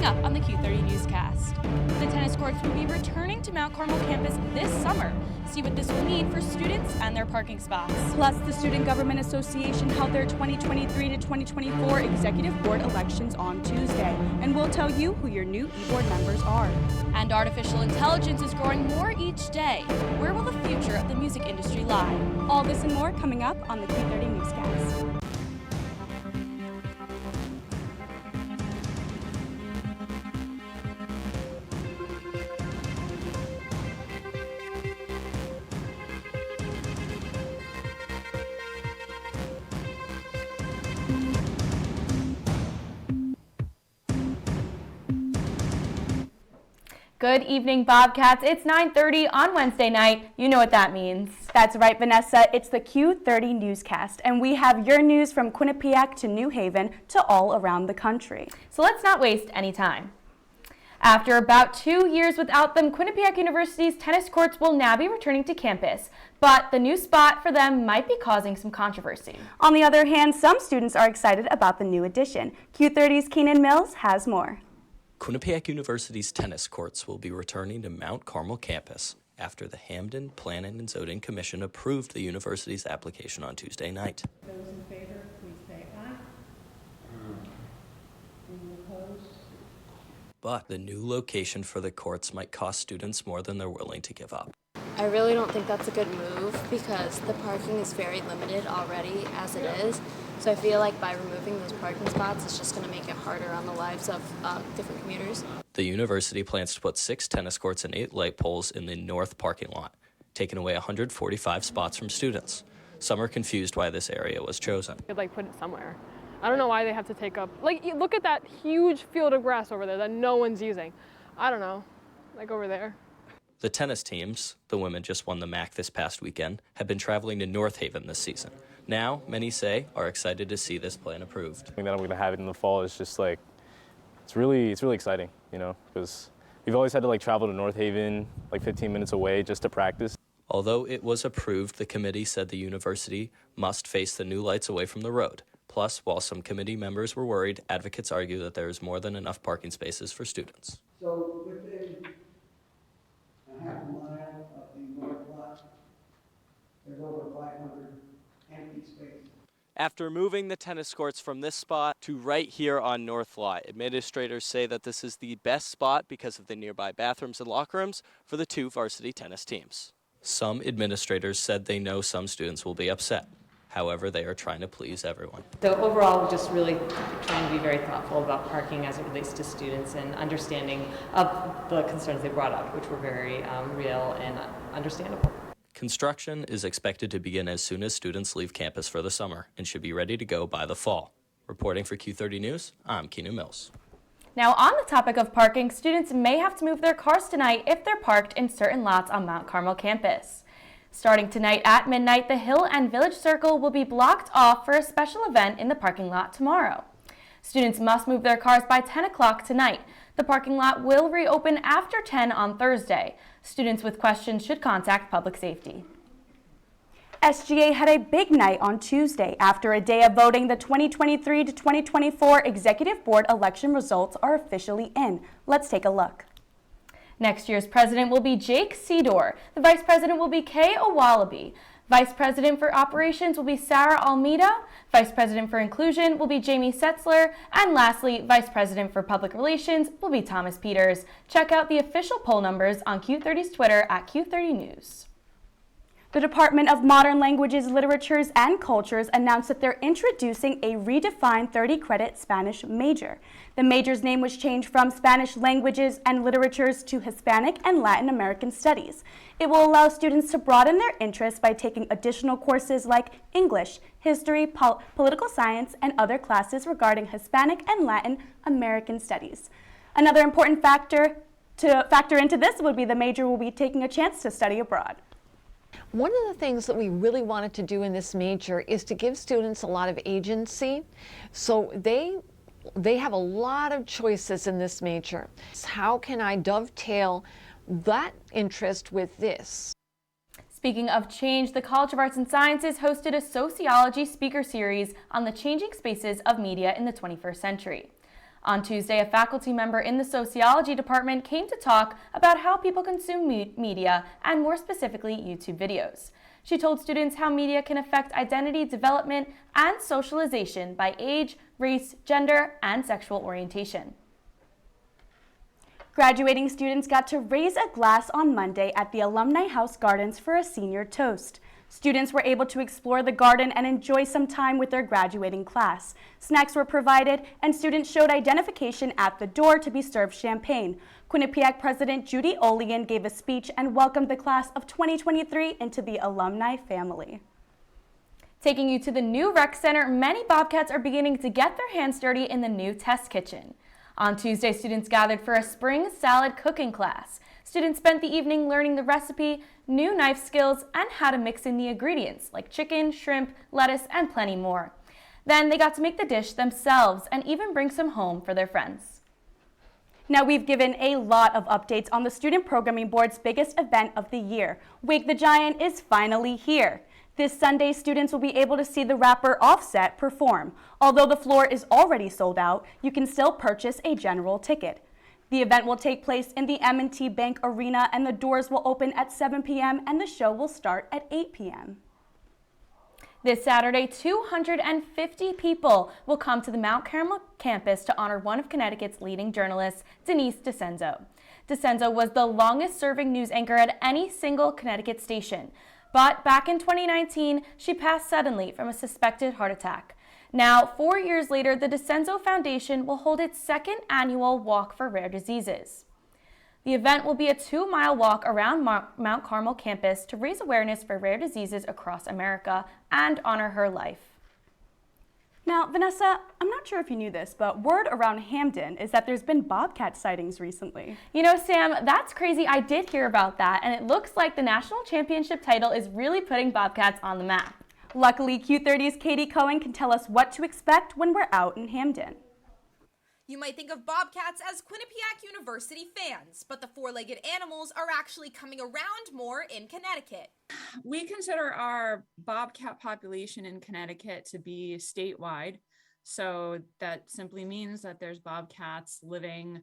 Coming up on the Q30 Newscast, the tennis courts will be returning to Mount Carmel campus this summer. See what this will mean for students and their parking spots. Plus, the Student Government Association held their 2023 to 2024 Executive Board elections on Tuesday, and we'll tell you who your new e-board members are. And artificial intelligence is growing more each day. Where will the future of the music industry lie? All this and more coming up on the Q30 Newscast. Good evening, Bobcats. It's 9:30 on Wednesday night. You know what that means. That's right, Vanessa. It's the Q30 Newscast, and we have your news from Quinnipiac to New Haven to all around the country. So let's not waste any time. After about 2 years without them, Quinnipiac University's tennis courts will now be returning to campus, but the new spot for them might be causing some controversy. On the other hand, some students are excited about the new addition. Q30's Keenan Mills has more. Quinnipiac University's tennis courts will be returning to Mount Carmel campus after the Hamden Planning and Zoning Commission approved the university's application on Tuesday night. Those in favor, please say aye. Any opposed? But the new location for the courts might cost students more than they're willing to give up. I really don't think that's a good move because the parking is very limited already as it is. So I feel like by removing those parking spots, it's just going to make it harder on the lives of different commuters. The university plans to put 6 tennis courts and 8 light poles in the north parking lot, taking away 145 spots from students. Some are confused why this area was chosen. Could put it somewhere. I don't know why they have to take up, look at that huge field of grass over there that no one's using. I don't know, over there. The tennis teams, the women just won the MAC this past weekend, have been traveling to North Haven this season. Now, many say, are excited to see this plan approved. I think that I'm going to have it in the fall is just it's really exciting, because we've always had to travel to North Haven, 15 minutes away just to practice. Although it was approved, the committee said the university must face the new lights away from the road. Plus, while some committee members were worried, advocates argue that there is more than enough parking spaces for students. So within a half a mile of the north lot, there's over 500 empty spaces. After moving the tennis courts from this spot to right here on North Lot, administrators say that this is the best spot because of the nearby bathrooms and locker rooms for the 2 varsity tennis teams. Some administrators said they know some students will be upset. However, they are trying to please everyone. So overall, we're just really trying to be very thoughtful about parking as it relates to students and understanding of the concerns they brought up, which were very real and understandable. Construction is expected to begin as soon as students leave campus for the summer and should be ready to go by the fall. Reporting for Q30 News, I'm Keenan Mills. Now, on the topic of parking, students may have to move their cars tonight if they're parked in certain lots on Mount Carmel campus. Starting tonight at midnight, the Hill and Village Circle will be blocked off for a special event in the parking lot tomorrow. Students must move their cars by 10 o'clock tonight. The parking lot will reopen after 10 on Thursday. Students with questions should contact Public Safety. SGA had a big night on Tuesday. After a day of voting, the 2023 to 2024 Executive Board election results are officially in. Let's take a look. Next year's president will be Jake Sedor. The vice president will be Kay Owalabi. Vice president for operations will be Sarah Almeida. Vice president for inclusion will be Jamie Setzler. And lastly, vice president for public relations will be Thomas Peters. Check out the official poll numbers on Q30's Twitter at Q30 News. The Department of Modern Languages, Literatures, and Cultures announced that they're introducing a redefined 30-credit Spanish major. The major's name was changed from Spanish Languages and Literatures to Hispanic and Latin American Studies. It will allow students to broaden their interests by taking additional courses like English, History, Political Science, and other classes regarding Hispanic and Latin American Studies. Another important factor to factor into this would be the major will be taking a chance to study abroad. One of the things that we really wanted to do in this major is to give students a lot of agency. So they have a lot of choices in this major. How can I dovetail that interest with this? Speaking of change, the College of Arts and Sciences hosted a sociology speaker series on the changing spaces of media in the 21st century. On Tuesday, a faculty member in the sociology department came to talk about how people consume media, and more specifically, YouTube videos. She told students how media can affect identity development and socialization by age, race, gender, and sexual orientation. Graduating students got to raise a glass on Monday at the Alumni House Gardens for a senior toast. Students were able to explore the garden and enjoy some time with their graduating class. Snacks were provided, and students showed identification at the door to be served champagne. Quinnipiac President Judy Olean gave a speech and welcomed the class of 2023 into the alumni family. Taking you to the new rec center, many Bobcats are beginning to get their hands dirty in the new test kitchen. On Tuesday, students gathered for a spring salad cooking class. Students spent the evening learning the recipe, new knife skills, and how to mix in the ingredients like chicken, shrimp, lettuce, and plenty more. Then they got to make the dish themselves and even bring some home for their friends. Now, we've given a lot of updates on the Student Programming Board's biggest event of the year. Wake the Giant is finally here. This Sunday, students will be able to see the rapper Offset perform. Although the floor is already sold out, you can still purchase a general ticket. The event will take place in the M&T Bank Arena, and the doors will open at 7 p.m. and the show will start at 8 p.m. This Saturday, 250 people will come to the Mount Carmel campus to honor one of Connecticut's leading journalists, Denise DeCenzo. DeCenzo was the longest-serving news anchor at any single Connecticut station. But back in 2019, she passed suddenly from a suspected heart attack. Now, 4 years later, the DeCenzo Foundation will hold its second annual Walk for Rare Diseases. The event will be a 2-mile walk around Mount Carmel campus to raise awareness for rare diseases across America and honor her life. Now, Vanessa, I'm not sure if you knew this, but word around Hamden is that there's been Bobcat sightings recently. You know, Sam, that's crazy. I did hear about that, and it looks like the national championship title is really putting Bobcats on the map. Luckily, Q30's Katie Cohen can tell us what to expect when we're out in Hamden. You might think of Bobcats as Quinnipiac University fans, but the four-legged animals are actually coming around more in Connecticut. We consider our Bobcat population in Connecticut to be statewide. So that simply means that there's Bobcats living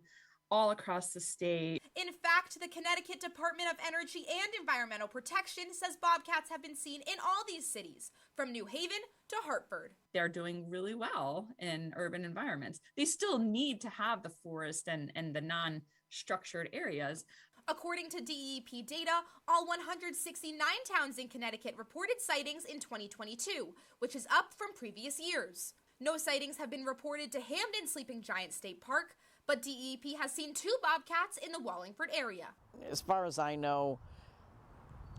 all across the state. In fact, the Connecticut Department of Energy and Environmental Protection says Bobcats have been seen in all these cities, from New Haven to Hartford. They're doing really well in urban environments. They still need to have the forest and the non-structured areas. According to DEP data, all 169 towns in Connecticut reported sightings in 2022, which is up from previous years. No sightings have been reported to Hamden Sleeping Giant State Park, but DEP has seen 2 Bobcats in the Wallingford area. As far as I know,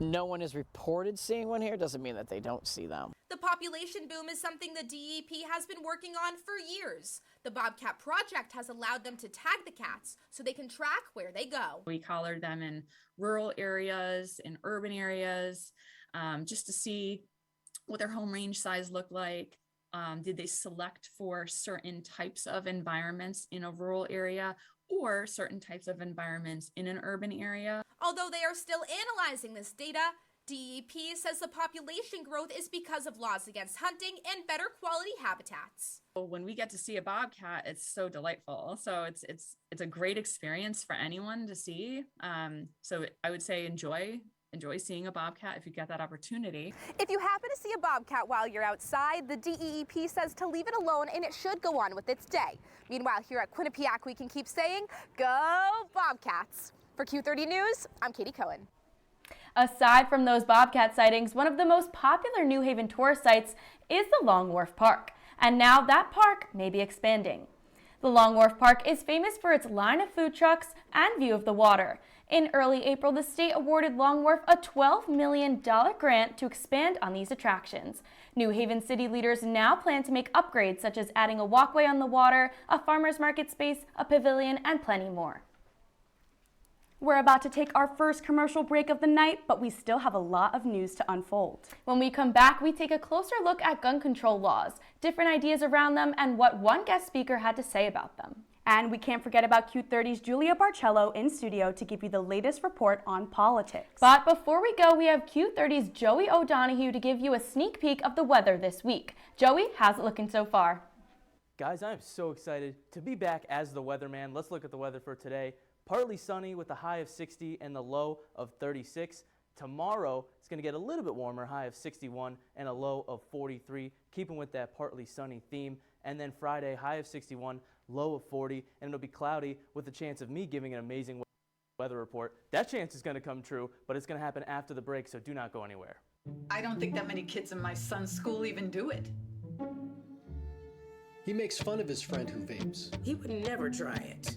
no one is reported seeing one here. Doesn't mean that they don't see them. The population boom is something the DEP has been working on for years. The Bobcat Project has allowed them to tag the cats so they can track where they go. We collared them in rural areas, in urban areas, just to see what their home range size looked like. Did they select for certain types of environments in a rural area or certain types of environments in an urban area? Although they are still analyzing this data, DEP says the population growth is because of laws against hunting and better quality habitats. When we get to see a bobcat, it's so delightful. So it's a great experience for anyone to see. So I would say enjoy seeing a bobcat if you get that opportunity. If you happen to see a bobcat while you're outside, the DEP says to leave it alone and it should go on with its day. Meanwhile, here at Quinnipiac, we can keep saying, go Bobcats. For Q30 News, I'm Katie Cohen. Aside from those Bobcat sightings, one of the most popular New Haven tourist sites is the Long Wharf Park. And now that park may be expanding. The Long Wharf Park is famous for its line of food trucks and view of the water. In early April, the state awarded Long Wharf a $12 million grant to expand on these attractions. New Haven city leaders now plan to make upgrades such as adding a walkway on the water, a farmer's market space, a pavilion, and plenty more. We're about to take our first commercial break of the night, but we still have a lot of news to unfold. When we come back, we take a closer look at gun control laws, different ideas around them, and what one guest speaker had to say about them. And we can't forget about Q30's Julia Barcello in studio to give you the latest report on politics. But before we go, we have Q30's Joey O'Donoghue to give you a sneak peek of the weather this week. Joey, how's it looking so far? Guys, I am so excited to be back as the weatherman. Let's look at the weather for today. Partly sunny with a high of 60 and the low of 36. Tomorrow, it's going to get a little bit warmer, high of 61 and a low of 43, keeping with that partly sunny theme. And then Friday, high of 61, low of 40, and it'll be cloudy with the chance of me giving an amazing weather report. That chance is going to come true, but it's going to happen after the break, so do not go anywhere. I don't think that many kids in my son's school even do it. He makes fun of his friend who vapes. He would never try it.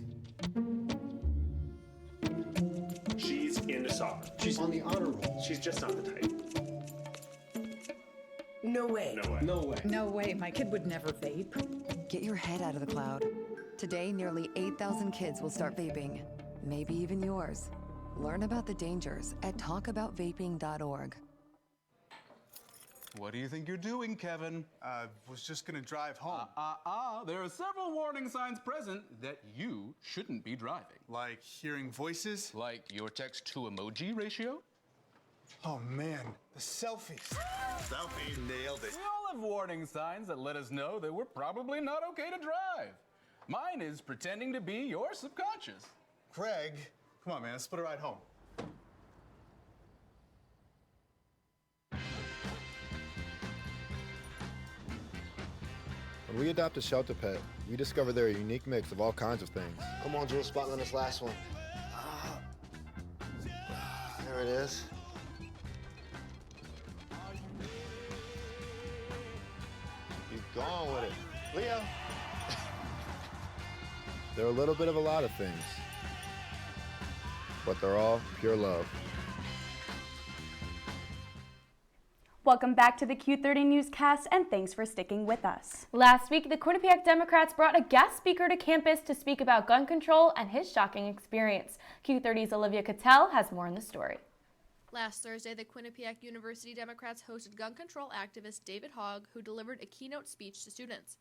She's into soccer. She's on the honor roll. She's just not the type. No way. No way. No way. No way, my kid would never vape. Get your head out of the cloud. Today, nearly 8,000 kids will start vaping. Maybe even yours. Learn about the dangers at talkaboutvaping.org. What do you think you're doing, Kevin? Was just gonna drive home. There are several warning signs present that you shouldn't be driving. Like hearing voices? Like your text-to-emoji ratio? Oh man, the selfies. Selfie, nailed it. We all have warning signs that let us know that we're probably not okay to drive. Mine is pretending to be your subconscious. Craig, come on man, let's split a ride home. When we adopt a shelter pet, we discover they're a unique mix of all kinds of things. Come on, Drew, spot on this last one. There it is. Keep going with it. Leo. They're a little bit of a lot of things, but they're all pure love. Welcome back to the Q30 Newscast, and thanks for sticking with us. Last week, the Quinnipiac Democrats brought a guest speaker to campus to speak about gun control and his shocking experience. Q30's Olivia Cattell has more in the story. Last Thursday, the Quinnipiac University Democrats hosted gun control activist David Hogg, who delivered a keynote speech to students.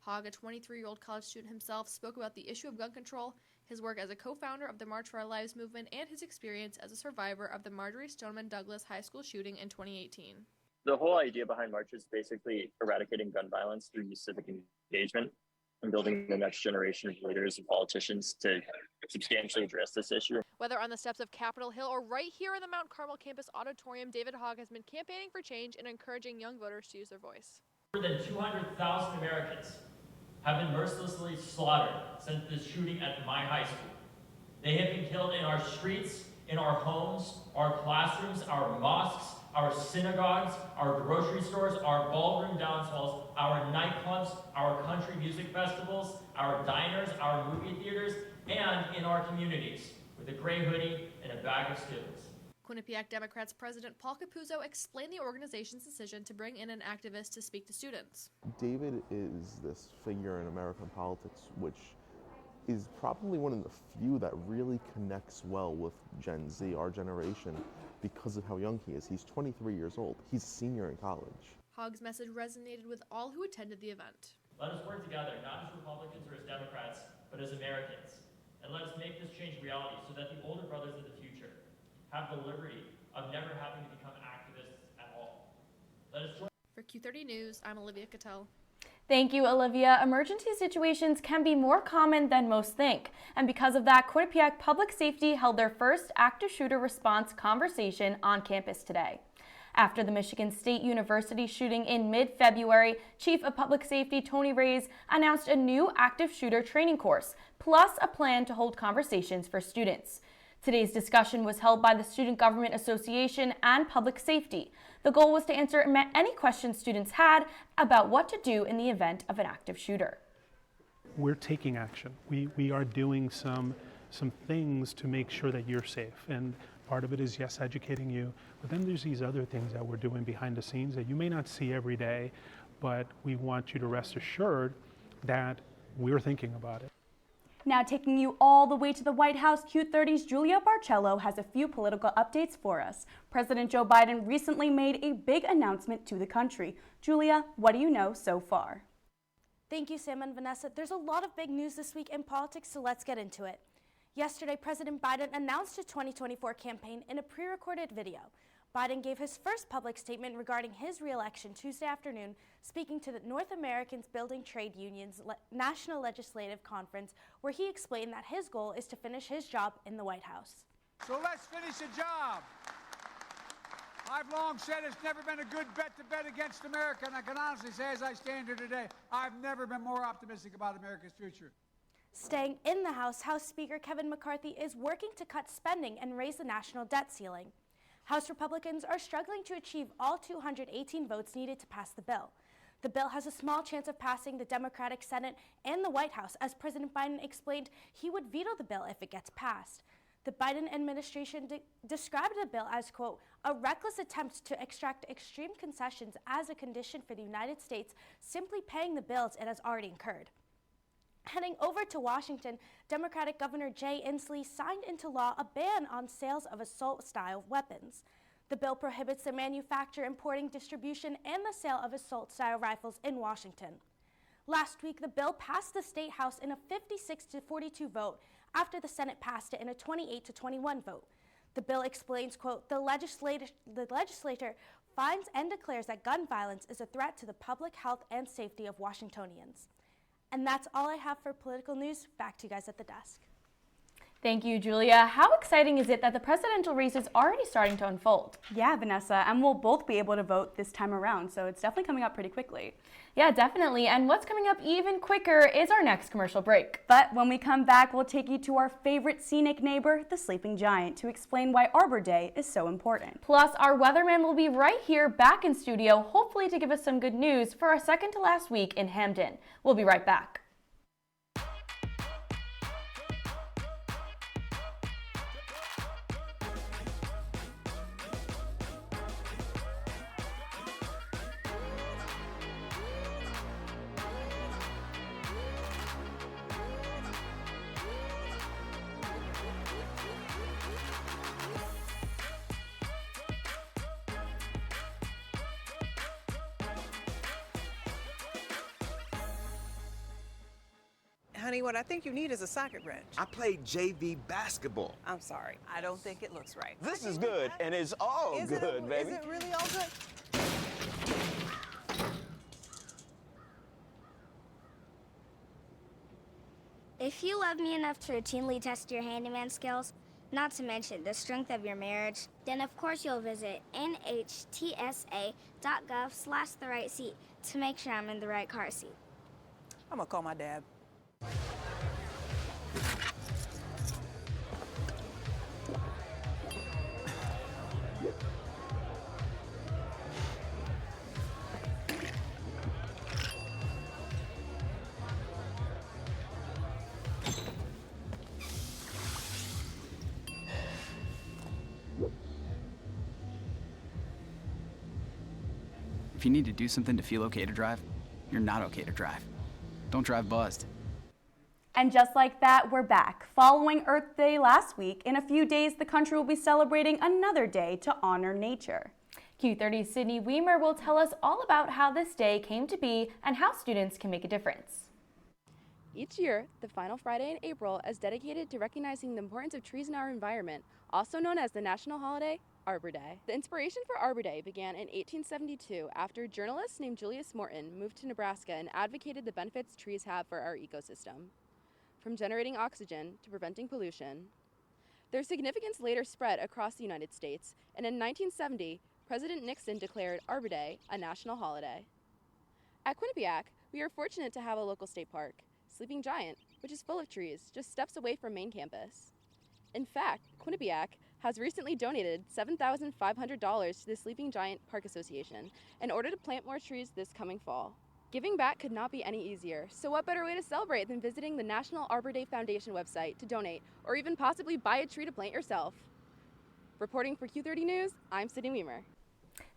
Hogg, a 23-year-old college student himself, spoke about the issue of gun control, his work as a co-founder of the March for Our Lives movement, and his experience as a survivor of the Marjory Stoneman Douglas High School shooting in 2018. The whole idea behind March is basically eradicating gun violence through civic engagement and building the next generation of leaders and politicians to substantially address this issue. Whether on the steps of Capitol Hill or right here in the Mount Carmel campus auditorium, David Hogg has been campaigning for change and encouraging young voters to use their voice. More than 200,000 Americans have been mercilessly slaughtered since the shooting at my high school. They have been killed in our streets, in our homes, our classrooms, our mosques, our synagogues, our grocery stores, our ballroom dance halls, our nightclubs, our country music festivals, our diners, our movie theaters, and in our communities with a gray hoodie and a bag of Skittles. Quinnipiac Democrats President Paul Capuzzo explained the organization's decision to bring in an activist to speak to students. David is this figure in American politics which is probably one of the few that really connects well with Gen Z, our generation, because of how young he is. He's 23 years old. He's a senior in college. Hogg's message resonated with all who attended the event. Let us work together, not as Republicans or as Democrats, but as Americans. And let us make this change reality so that the older brothers of the future have the liberty of never having to become activists at all. Let us join. For Q30 News, I'm Olivia Cattell. Thank you, Olivia. Emergency situations can be more common than most think. And because of that, Quinnipiac Public Safety held their first active shooter response conversation on campus today. After the Michigan State University shooting in mid-February, Chief of Public Safety Tony Reyes announced a new active shooter training course, plus a plan to hold conversations for students. Today's discussion was held by the Student Government Association and Public Safety. The goal was to answer any questions students had about what to do in the event of an active shooter. We're taking action. We are doing some things to make sure that you're safe. And part of it is, yes, educating you, but then there's these other things that we're doing behind the scenes that you may not see every day, but we want you to rest assured that we're thinking about it. Now taking you all the way to the White House, Q30's Julia Barcello has a few political updates for us. President Joe Biden recently made a big announcement to the country. Julia, what do you know so far? Thank you, Sam and Vanessa. There's a lot of big news this week in politics, so let's get into it. Yesterday, President Biden announced his 2024 campaign in a pre-recorded video. Biden gave his first public statement regarding his re-election Tuesday afternoon, speaking to the North Americans Building Trade Unions National Legislative Conference, where he explained that his goal is to finish his job in the White House. So let's finish the job. I've long said it's never been a good bet to bet against America, and I can honestly say as I stand here today, I've never been more optimistic about America's future. Staying in the House, House Speaker Kevin McCarthy is working to cut spending and raise the national debt ceiling. House Republicans are struggling to achieve all 218 votes needed to pass the bill. The bill has a small chance of passing the Democratic Senate and the White House, as President Biden explained he would veto the bill if it gets passed. The Biden administration described the bill as, quote, a reckless attempt to extract extreme concessions as a condition for the United States simply paying the bills it has already incurred. Heading over to Washington, Democratic Governor Jay Inslee signed into law a ban on sales of assault-style weapons. The bill prohibits the manufacture, importing, distribution, and the sale of assault-style rifles in Washington. Last week, the bill passed the State House in a 56-42 vote after the Senate passed it in a 28-21 vote. The bill explains, quote, the legislature finds and declares that gun violence is a threat to the public health and safety of Washingtonians. And that's all I have for political news. Back to you guys at the desk. Thank you, Julia. How exciting is it that the presidential race is already starting to unfold? Yeah, Vanessa, and we'll both be able to vote this time around, so it's definitely coming up pretty quickly. Yeah, definitely. And what's coming up even quicker is our next commercial break. But when we come back, we'll take you to our favorite scenic neighbor, the Sleeping Giant, to explain why Arbor Day is so important. Plus, our weatherman will be right here back in studio, hopefully to give us some good news for our second to last week in Hamden. We'll be right back. Honey, what I think you need is a socket wrench. I played JV basketball. I'm sorry. I don't think it looks right. This is good, and it's all good, baby. Is it really all good? If you love me enough to routinely test your handyman skills, not to mention the strength of your marriage, then of course you'll visit nhtsa.gov/therightseat to make sure I'm in the right car seat. I'm gonna call my dad. If you need to do something to feel okay to drive, you're not okay to drive. Don't drive buzzed. And just like that, we're back. Following Earth Day last week, in a few days, the country will be celebrating another day to honor nature. Q30's Sydney Weimer will tell us all about how this day came to be and how students can make a difference. Each year, the final Friday in April is dedicated to recognizing the importance of trees in our environment, also known as the national holiday, Arbor Day. The inspiration for Arbor Day began in 1872 after a journalist named Julius Morton moved to Nebraska and advocated the benefits trees have for our ecosystem, from generating oxygen to preventing pollution. Their significance later spread across the United States, and in 1970, President Nixon declared Arbor Day a national holiday. At Quinnipiac, we are fortunate to have a local state park, Sleeping Giant, which is full of trees just steps away from main campus. In fact, Quinnipiac has recently donated $7,500 to the Sleeping Giant Park Association in order to plant more trees this coming fall. Giving back could not be any easier, so what better way to celebrate than visiting the National Arbor Day Foundation website to donate or even possibly buy a tree to plant yourself. Reporting for Q30 News, I'm Sydney Weimer.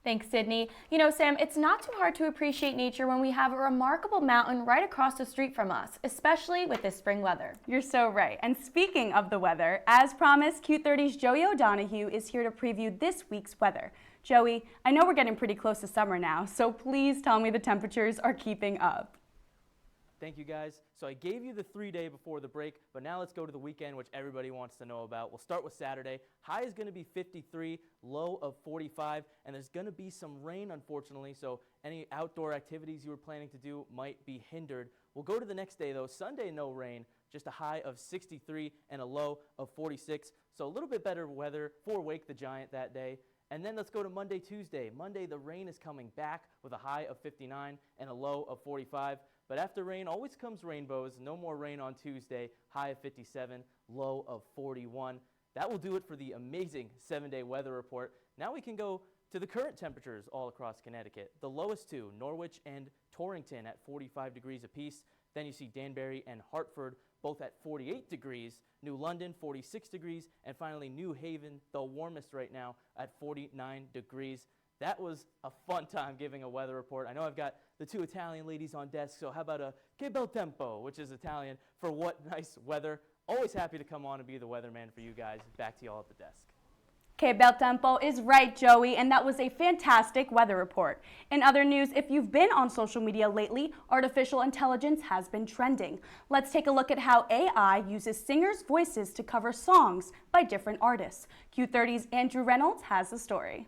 Thanks, Sydney. You know, Sam, it's not too hard to appreciate nature when we have a remarkable mountain right across the street from us, especially with this spring weather. You're so right. And speaking of the weather, as promised, Q30's Joey O'Donoghue is here to preview this week's weather. Joey, I know we're getting pretty close to summer now, so please tell me the temperatures are keeping up. Thank you, guys. So I gave you the 3-day before the break, but now let's go to the weekend, which everybody wants to know about. We'll start with Saturday. High is going to be 53, low of 45, and there's going to be some rain, unfortunately, so any outdoor activities you were planning to do might be hindered. We'll go to the next day, though. Sunday, no rain, just a high of 63 and a low of 46, so a little bit better weather for Wake the Giant that day. And then let's go to Monday, Tuesday. Monday, the rain is coming back with a high of 59 and a low of 45. But after rain, always comes rainbows. No more rain on Tuesday, high of 57, low of 41. That will do it for the amazing 7-day weather report. Now we can go to the current temperatures all across Connecticut. The lowest two, Norwich and Torrington at 45 degrees apiece. Then you see Danbury and Hartford, both at 48 degrees. New London, 46 degrees. And finally, New Haven, the warmest right now, at 49 degrees. That was a fun time giving a weather report. I know I've got the two Italian ladies on desk, so how about a che bel tempo, which is Italian for what nice weather. Always happy to come on and be the weatherman for you guys. Back to y'all at the desk. Che bel tempo is right, Joey, and that was a fantastic weather report. In other news, if you've been on social media lately, artificial intelligence has been trending. Let's take a look at how AI uses singers' voices to cover songs by different artists. Q30's Andrew Reynolds has the story.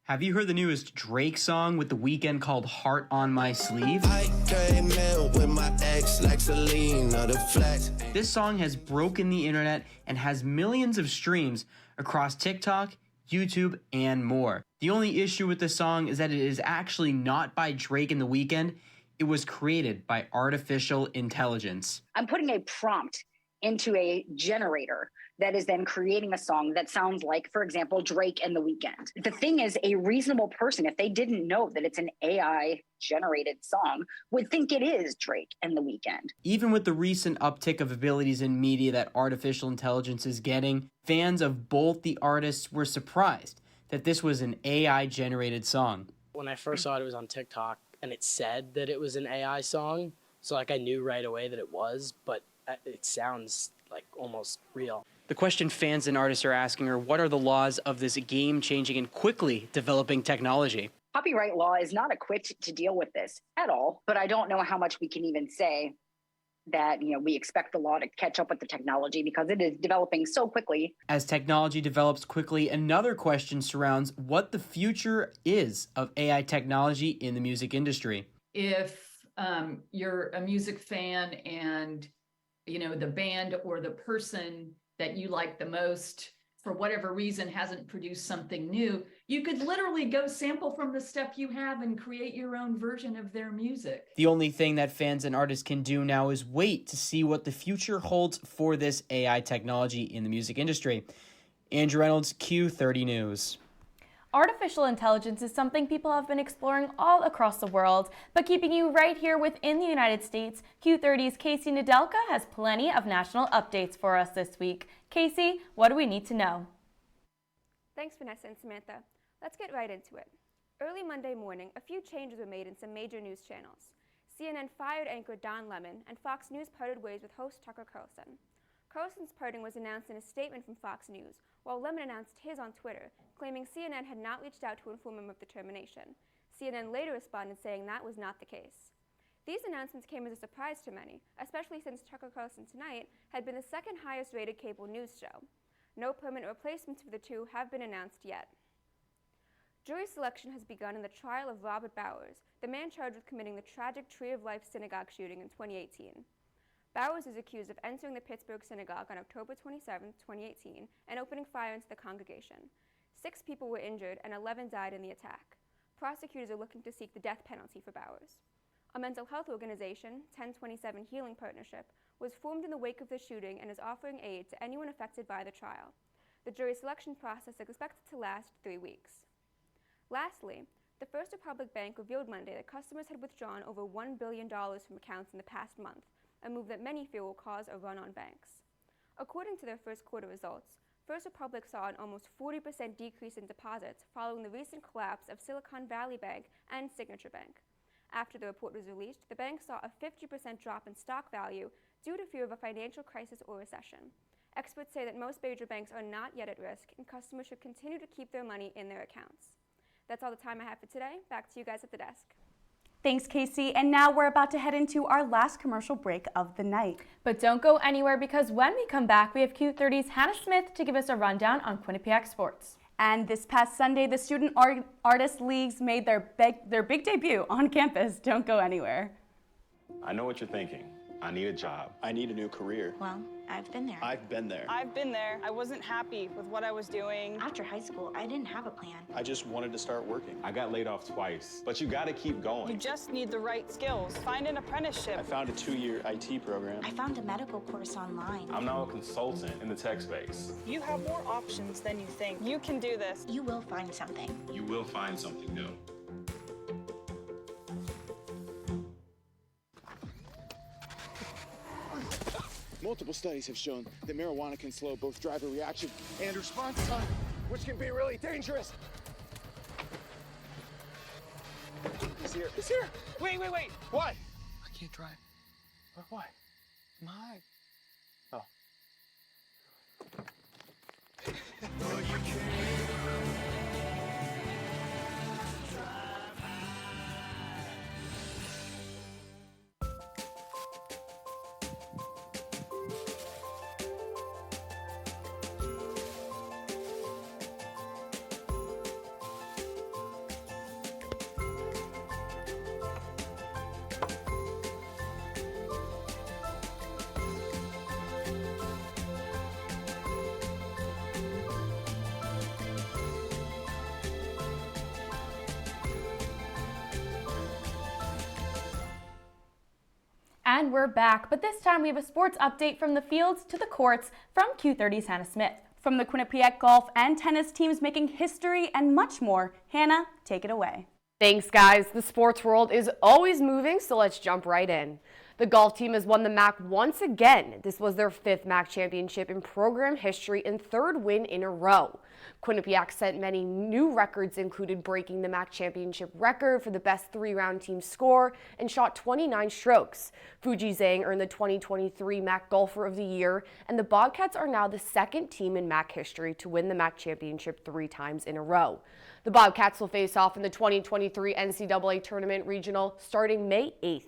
Have you heard the newest Drake song with The Weeknd called Heart on My Sleeve? With my ex, like Selena, the flex. This song has broken the internet and has millions of streams across TikTok, YouTube, and more. The only issue with this song is that it is actually not by Drake and The Weeknd. It was created by artificial intelligence. I'm putting a prompt into a generator that is then creating a song that sounds like, for example, Drake and The Weeknd. The thing is, a reasonable person, if they didn't know that it's an AI-generated song, would think it is Drake and The Weeknd. Even with the recent uptick of abilities in media that artificial intelligence is getting, fans of both the artists were surprised that this was an AI-generated song. When I first saw it, it was on TikTok, and it said that it was an AI song, so I knew right away that it was, but it sounds like almost real. The question fans and artists are asking are, what are the laws of this game-changing and quickly developing technology? Copyright law is not equipped to deal with this at all, but I don't know how much we can even say that, we expect the law to catch up with the technology because it is developing so quickly. As technology develops quickly, another question surrounds what the future is of AI technology in the music industry. If you're a music fan and, the band or the person that you like the most, for whatever reason, hasn't produced something new, you could literally go sample from the stuff you have and create your own version of their music. The only thing that fans and artists can do now is wait to see what the future holds for this AI technology in the music industry. Andrew Reynolds, Q30 News. Artificial intelligence is something people have been exploring all across the world, but keeping you right here within the United States, Q30's Casey Nedelka has plenty of national updates for us this week. Casey, what do we need to know? Thanks, Vanessa and Samantha. Let's get right into it. Early Monday morning, a few changes were made in some major news channels. CNN fired anchor Don Lemon, and Fox News parted ways with host Tucker Carlson. Carlson's parting was announced in a statement from Fox News, while Lemon announced his on Twitter, claiming CNN had not reached out to inform him of the termination. CNN later responded saying that was not the case. These announcements came as a surprise to many, especially since Tucker Carlson Tonight had been the second highest rated cable news show. No permanent replacements for the two have been announced yet. Jury selection has begun in the trial of Robert Bowers, the man charged with committing the tragic Tree of Life synagogue shooting in 2018. Bowers is accused of entering the Pittsburgh synagogue on October 27, 2018, and opening fire into the congregation. 6 people were injured and 11 died in the attack. Prosecutors are looking to seek the death penalty for Bowers. A mental health organization, 1027 Healing Partnership, was formed in the wake of the shooting and is offering aid to anyone affected by the trial. The jury selection process is expected to last 3 weeks. Lastly, the First Republic Bank revealed Monday that customers had withdrawn over $1 billion from accounts in the past month, a move that many fear will cause a run on banks. According to their first quarter results, First Republic saw an almost 40% decrease in deposits following the recent collapse of Silicon Valley Bank and Signature Bank. After the report was released, the bank saw a 50% drop in stock value due to fear of a financial crisis or recession. Experts say that most major banks are not yet at risk, and customers should continue to keep their money in their accounts. That's all the time I have for today. Back to you guys at the desk. Thanks, Casey. And now we're about to head into our last commercial break of the night. But don't go anywhere, because when we come back, we have Q30's Hannah Smith to give us a rundown on Quinnipiac sports. And this past Sunday, the Student Artist Leagues made their big debut on campus. Don't go anywhere. I know what you're thinking. I need a job. I need a new career. Well, I've been there. I've been there. I've been there. I wasn't happy with what I was doing. After high school, I didn't have a plan. I just wanted to start working. I got laid off twice, but you gotta keep going. You just need the right skills. Find an apprenticeship. I found a 2-year IT program. I found a medical course online. I'm now a consultant in the tech space. You have more options than you think. You can do this. You will find something. You will find something new. Multiple studies have shown that marijuana can slow both driver reaction and response time, which can be really dangerous. He's here. He's here. Wait. What? I can't drive. Why? My. Oh. And we're back, but this time we have a sports update from the fields to the courts from Q30's Hannah Smith. From the Quinnipiac golf and tennis teams making history and much more, Hannah, take it away. Thanks, guys. The sports world is always moving, so let's jump right in. The golf team has won the MAC once again. This was their 5th MAC championship in program history and 3rd win in a row. Quinnipiac set many new records, included breaking the MAC championship record for the best 3-round team score and shot 29 strokes. Fuji Zhang earned the 2023 MAC Golfer of the Year, and the Bobcats are now the 2nd team in MAC history to win the MAC championship 3 times in a row. The Bobcats will face off in the 2023 NCAA Tournament Regional starting May 8th.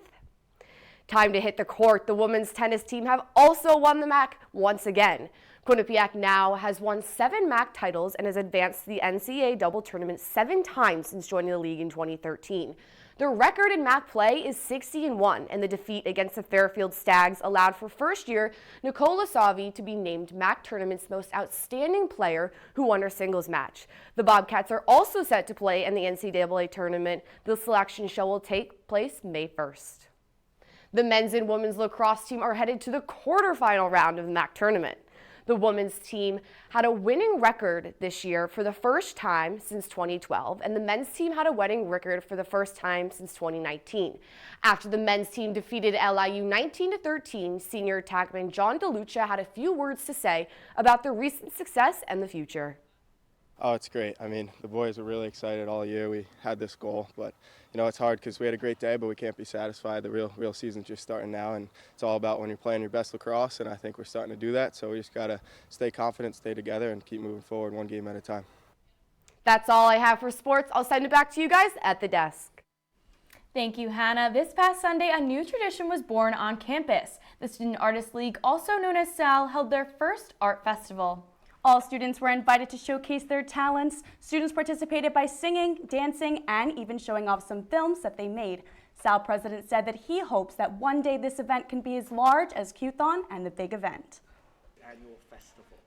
Time to hit the court. The women's tennis team have also won the MAC once again. Quinnipiac now has won 7 MAC titles and has advanced to the NCAA double tournament 7 times since joining the league in 2013. Their record in MAC play is 60-1, and the defeat against the Fairfield Stags allowed for first-year Nicola Savi to be named MAC tournament's most outstanding player who won her singles match. The Bobcats are also set to play in the NCAA tournament. The selection show will take place May 1st. The men's and women's lacrosse team are headed to the quarterfinal round of the MAC tournament. The women's team had a winning record this year for the first time since 2012, and the men's team had a winning record for the first time since 2019. After the men's team defeated LIU 19-13, senior attackman John DeLucia had a few words to say about their recent success and the future. Oh, it's great. I mean, the boys were really excited all year. We had this goal, but you know, it's hard because we had a great day, but we can't be satisfied. The real season's just starting now, and it's all about when you're playing your best lacrosse, and I think we're starting to do that. So we just got to stay confident, stay together, and keep moving forward one game at a time. That's all I have for sports. I'll send it back to you guys at the desk. Thank you, Hannah. This past Sunday, a new tradition was born on campus. The Student Artist League, also known as SAL, held their first art festival. All students were invited to showcase their talents. Students participated by singing, dancing, and even showing off some films that they made. SAL president said that he hopes that one day this event can be as large as Q-thon and the big event. Annual festival.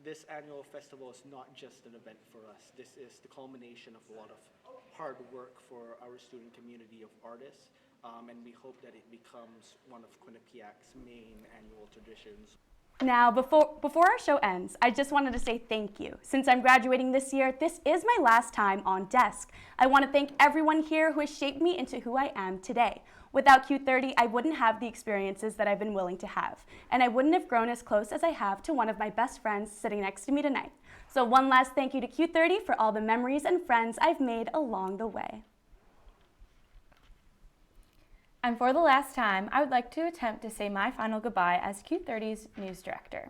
This annual festival is not just an event for us. This is the culmination of a lot of hard work for our student community of artists, and we hope that it becomes one of Quinnipiac's main annual traditions. Now, before our show ends, I just wanted to say thank you. Since I'm graduating this year, this is my last time on desk. I want to thank everyone here who has shaped me into who I am today. Without Q30, I wouldn't have the experiences that I've been willing to have, and I wouldn't have grown as close as I have to one of my best friends sitting next to me tonight. So one last thank you to Q30 for all the memories and friends I've made along the way. And for the last time, I would like to attempt to say my final goodbye as Q30's news director.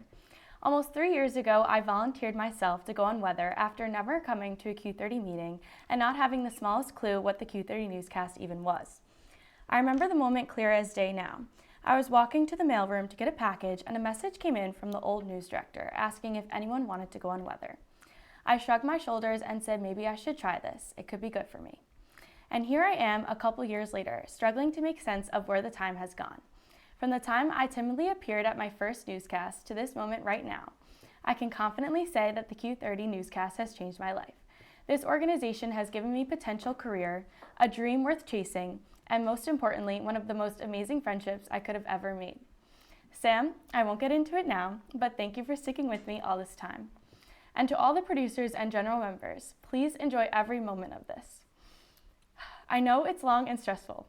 Almost 3 years ago, I volunteered myself to go on weather after never coming to a Q30 meeting and not having the smallest clue what the Q30 newscast even was. I remember the moment clear as day now. I was walking to the mailroom to get a package, and a message came in from the old news director asking if anyone wanted to go on weather. I shrugged my shoulders and said maybe I should try this. It could be good for me. And here I am a couple years later, struggling to make sense of where the time has gone. From the time I timidly appeared at my first newscast to this moment right now, I can confidently say that the Q30 newscast has changed my life. This organization has given me potential career, a dream worth chasing, and most importantly, one of the most amazing friendships I could have ever made. Sam, I won't get into it now, but thank you for sticking with me all this time. And to all the producers and general members, please enjoy every moment of this. I know it's long and stressful,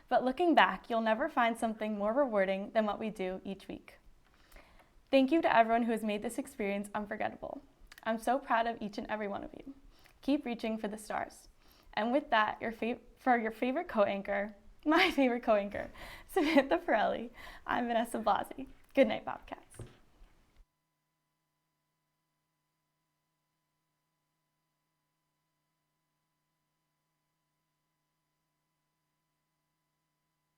but looking back, you'll never find something more rewarding than what we do each week. Thank you to everyone who has made this experience unforgettable. I'm so proud of each and every one of you. Keep reaching for the stars. And with that, for your favorite co-anchor, my favorite co-anchor, Samantha Pirelli, I'm Vanessa Blasi. Good night, Bobcats.